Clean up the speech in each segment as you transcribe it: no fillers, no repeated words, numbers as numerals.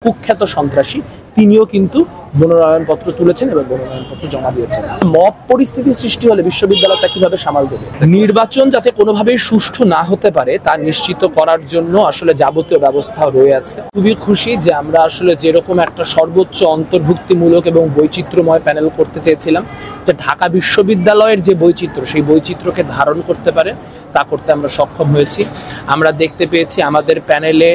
কুখ্যাত সন্ত্রাসী তিনিও কিন্তু মনোনয়নপত্র তুলেছেন এবং মনোনয়নপত্র জমা দিয়েছেন। মব পরিস্থিতি সৃষ্টি হলে বিশ্ববিদ্যালয়টা কিভাবে সামাল দেবে? নির্বাচন যাতে কোনোভাবেই সুষ্ঠু না হতে পারে তা নিশ্চিত করার জন্য আসলে যাবতীয় ব্যবস্থা রয়ে আছে। খুবই খুশি যে আমরা আসলে যেরকম একটা সর্বোচ্চ অন্তর্ভুক্তিমূলক এবং বৈচিত্র্যময় প্যানেল করতে চেয়েছিলাম, যে ঢাকা বিশ্ববিদ্যালয়ের যে বৈচিত্র্য সেই বৈচিত্র্যকে ধারণ করতে পারে তা করতে আমরা সক্ষম হয়েছি। আমরা দেখতে পেয়েছি আমাদের প্যানেলে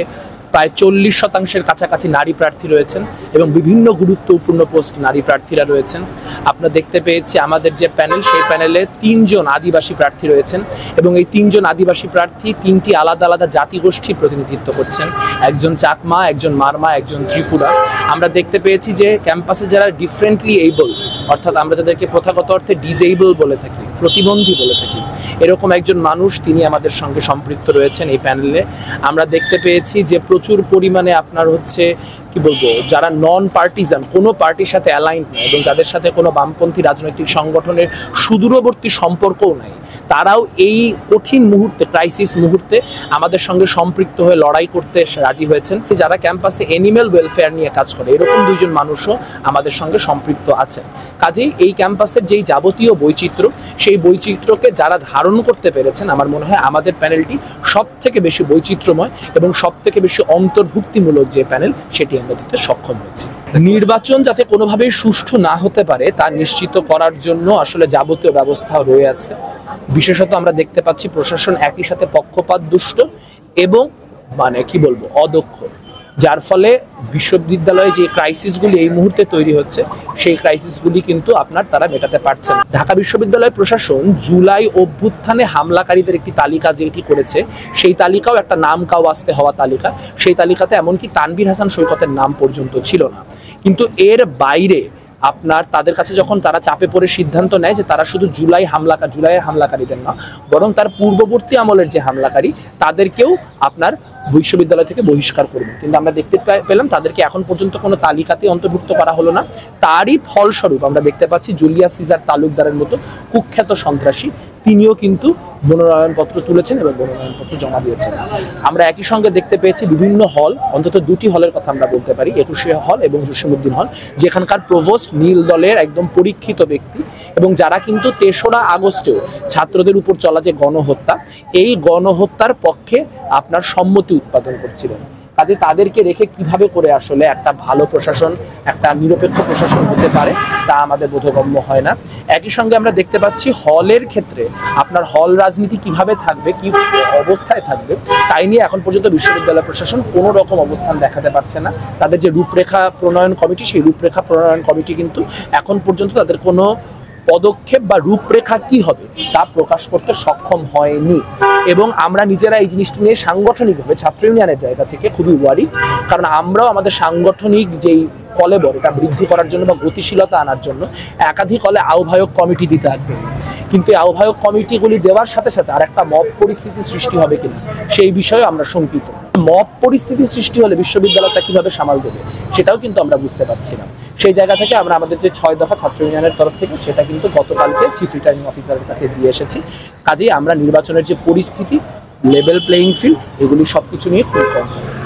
প্রায় 40% কাছাকাছি নারী প্রার্থী রয়েছেন এবং বিভিন্ন গুরুত্বপূর্ণ পোস্ট নারী প্রার্থীরা রয়েছেন। আমরা দেখতে পেয়েছি আমাদের যে প্যানেল সেই প্যানেলে 3 জন আদিবাসী প্রার্থী রয়েছেন এবং এই 3 জন আদিবাসী প্রার্থী 3টি আলাদা আলাদা জাতিগোষ্ঠীর প্রতিনিধিত্ব করছেন, একজন চাকমা, একজন মারমা, একজন ত্রিপুরা। আমরা দেখতে পেয়েছি যে ক্যাম্পাসে যারা ডিফারেন্টলি এবল, অর্থাৎ আমরা যাদেরকে প্রথাগত অর্থে ডিসেবল বলে থাকি, প্রতিবন্ধী বলে থাকি, এরকম একজন মানুষ তিনি আমাদের সঙ্গে সম্পৃক্ত রয়েছেন এই প্যানেলে। আমরা দেখতে পেয়েছি যে প্রচুর পরিমাণে আপনার কি বলবো, যারা নন পার্টিজান, কোনো পার্টির সাথে অ্যালাইন্ড নয় এবং যাদের সাথে কোনো বামপন্থী রাজনৈতিক সংগঠনের সুদূরবর্তী সম্পর্কও নাই, তারাও এই কঠিন মুহূর্তে, ক্রাইসিস মুহূর্তে আমাদের সঙ্গে সম্পৃক্ত হয়ে লড়াই করতে রাজি হয়েছেন। যারা ক্যাম্পাসে অ্যানিম্যাল ওয়েলফেয়ার নিয়ে কাজ করে, এরকম 2 জন মানুষও আমাদের সঙ্গে সম্পৃক্ত আছেন। কাজেই এই ক্যাম্পাসের যেই যাবতীয় বৈচিত্র্য, সেই বৈচিত্র্যকে যারা ধারণ করতে পেরেছেন, আমার মনে হয় আমাদের প্যানেলটি সব থেকে বেশি বৈচিত্র্যময় এবং সব থেকে বেশি অন্তর্ভুক্তিমূলক যে প্যানেল, সেটি আমরা দিতে সক্ষম হয়েছি। নির্বাচন যাতে কোনোভাবেই সুষ্ঠু না হতে পারে তা নিশ্চিত করার জন্য আসলে যাবতীয় ব্যবস্থা রয়ে আছে। বিশেষত আমরা দেখতে পাচ্ছি প্রশাসন একই সাথে পক্ষপাত দুষ্ট এবং অদক্ষ, যার ফলে বিশ্ববিদ্যালয়ে যে ক্রাইসিসগুলি এই মুহূর্তে তৈরি হচ্ছে সেই ক্রাইসিসগুলি কিন্তু তারা মেটাতে পারছেন। ঢাকা বিশ্ববিদ্যালয় প্রশাসন জুলাই অভ্যুত্থানে হামলাকারীদের একটি তালিকা যেটি করেছে, সেই তালিকাও একটা নাম কাওয়াস্তে হওয়া তালিকা। সেই তালিকাতে এমনকি তানভীর হাসান সৈকতের নাম পর্যন্ত ছিল না। কিন্তু এর বাইরে তাদের কাছে যখন তারা চাপে পড়ে সিদ্ধান্ত নেয় যে তারা শুধু জুলাইয়ের হামলাকারীদের না, বরং তার পূর্ববর্তী আমলের যে হামলাকারী তাদেরকেও বিশ্ববিদ্যালয় থেকে বহিষ্কার করবে, কিন্তু আমরা দেখতে পেলাম তাদেরকে এখন পর্যন্ত কোনো তালিকাতে অন্তর্ভুক্ত করা হলো না। তারই ফলস্বরূপ আমরা দেখতে পাচ্ছি জুলিয়াস সিজার তালুকদারের মতো কুখ্যাত সন্ত্রাসী তিনিও কিন্তু মনোনয়নপত্র তুলেছেন এবং মনোনয়নপত্র জমা দিয়েছেন। আমরা একই সঙ্গে দেখতে পেয়েছি বিভিন্ন হল, অন্তত 2টি হলের কথা আমরা বলতে পারি, 21 হল এবং জসীমউদ্দিন হল, যেখানকার প্রভোস্ট নীল দলের একদম পরীক্ষিত ব্যক্তি এবং যারা কিন্তু 3রা আগস্টেও ছাত্রদের উপর চলা যে গণহত্যা, এই গণহত্যার পক্ষে সম্মতি উৎপাদন করছিলেন। কাজে তাদেরকে রেখে কিভাবে করে আসলে একটা ভালো প্রশাসন, একটা নিরপেক্ষ প্রশাসন হতে পারে তা আমাদের বোধগম্য হয় না। একই সঙ্গে আমরা দেখতে পাচ্ছি হলের ক্ষেত্রে হল রাজনীতি কিভাবে থাকবে, কি অবস্থায় থাকবে, তাই নিয়ে এখন পর্যন্ত বিশ্ববিদ্যালয় প্রশাসন কোনো রকম অবস্থান দেখাতে পারছে না। তাদের যে রূপরেখা প্রণয়ন কমিটি, সেই রূপরেখা প্রণয়ন কমিটি কিন্তু এখন পর্যন্ত তাদের কোনো পদক্ষেপ বা রূপরেখা কি হবে তা প্রকাশ করতে সক্ষম হয়নি। এবং আমরা নিজেরা এই জিনিসটি নিয়ে সাংগঠনিকভাবে ছাত্র ইউনিয়নের জায়গা থেকে খুবই ওয়ারি, কারণ আমরাও আমাদের সাংগঠনিক যেই কলেবর, এটা বৃদ্ধি করার জন্য বা গতিশীলতা আনার জন্য একাধিক হলে আহ্বায়ক কমিটি দিতে থাকবে, কিন্তু এই আহ্বায়ক কমিটিগুলি দেওয়ার সাথে সাথে আর একটা মব পরিস্থিতি সৃষ্টি হবে কিনা সেই বিষয়ে আমরা শঙ্কিত। মব পরিস্থিতি সৃষ্টি হলে বিশ্ববিদ্যালয়টা কিভাবে সামাল দেবে সেটাও কিন্তু আমরা বুঝতে পারছি না। সেই জায়গা থেকে আমরা আমাদের যে 6 দফা ছাত্র ইউনিয়নের তরফ থেকে সেটা কিন্তু গতকালকে চিফ রিটার্নিং অফিসারের কাছে দিয়ে এসেছি। কাজেই আমরা নির্বাচনের যে পরিস্থিতি, লেভেল প্লেয়িং ফিল্ড, এগুলি সবকিছু নিয়ে খুব কনসার্ন।